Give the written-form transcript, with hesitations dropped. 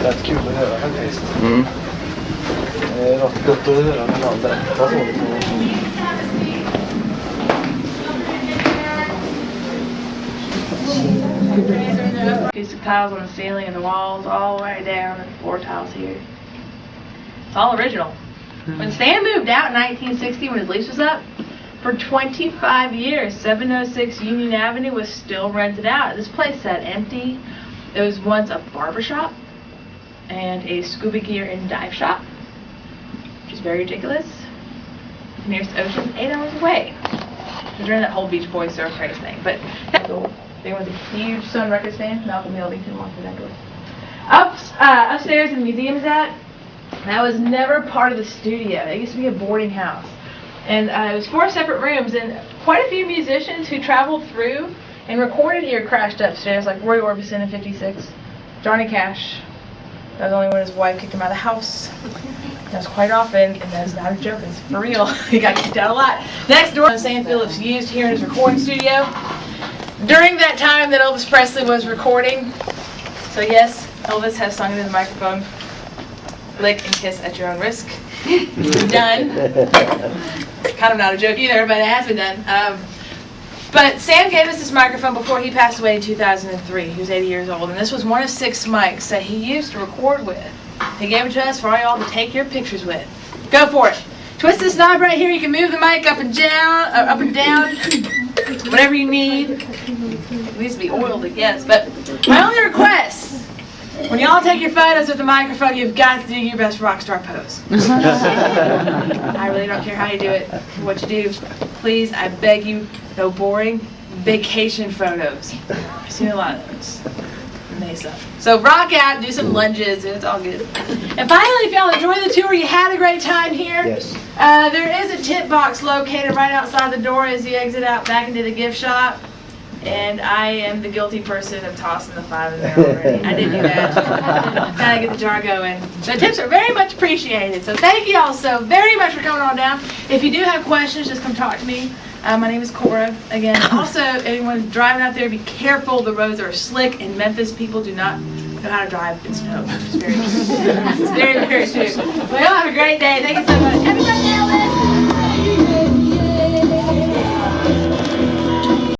rätt kul att höra faktiskt. Det är något gott att höra när någon berättar så. Acoustic tiles on the ceiling and the walls all the way down, and floor tiles here. It's all original. When Stan moved out in 1960, when his lease was up, for 25 years, 706 Union Avenue was still rented out. This place sat empty. It was once a barber shop and a scuba gear and dive shop, which is very ridiculous. The nearest ocean 8 hours away. During that whole Beach Boys surf race thing, but there was a huge Sun Records fan. Malcolm Mildington walked through that door. Upstairs in the museum is at. That was never part of the studio. It used to be a boarding house. And it was 4 separate rooms, and quite a few musicians who traveled through and recorded here crashed upstairs, like Roy Orbison in '56, Johnny Cash. That was only when his wife kicked him out of the house. That was quite often, and that's not a joke, it's for real. He got kicked out a lot. Next door, Sam Phillips used here in his recording studio during that time that Elvis Presley was recording. So yes, Elvis has sung into the microphone. Lick and kiss at your own risk. Done. Kind of not a joke either, but it has been done. But Sam gave us this microphone before he passed away in 2003. He was 80 years old, and this was one of 6 mics that he used to record with. He gave it to us for all y'all to take your pictures with. Go for it. Twist this knob right here. You can move the mic up and down, whatever you need. It needs to be oiled, I guess. But my only request, when y'all take your photos with the microphone, you've got to do your best rock star pose. I really don't care how you do it, what you do. Please, I beg you, no boring vacation photos. I've seen a lot of those. Mesa. So rock out, do some lunges, and it's all good. And finally, if y'all enjoyed the tour, you had a great time here. Yes. There is a tip box located right outside the door as you exit out back into the gift shop. And I am the guilty person of tossing the 5 in there already. I did do that. Kind of get the jar going. The tips are very much appreciated. So thank you all so very much for coming on down. If you do have questions, just come talk to me. My name is Cora. Again, also, anyone driving out there, be careful. The roads are slick. In Memphis, people do not know how to drive in snow. It's very true. It's very, very true. Well, y'all have a great day. Thank you so much. Happy birthday!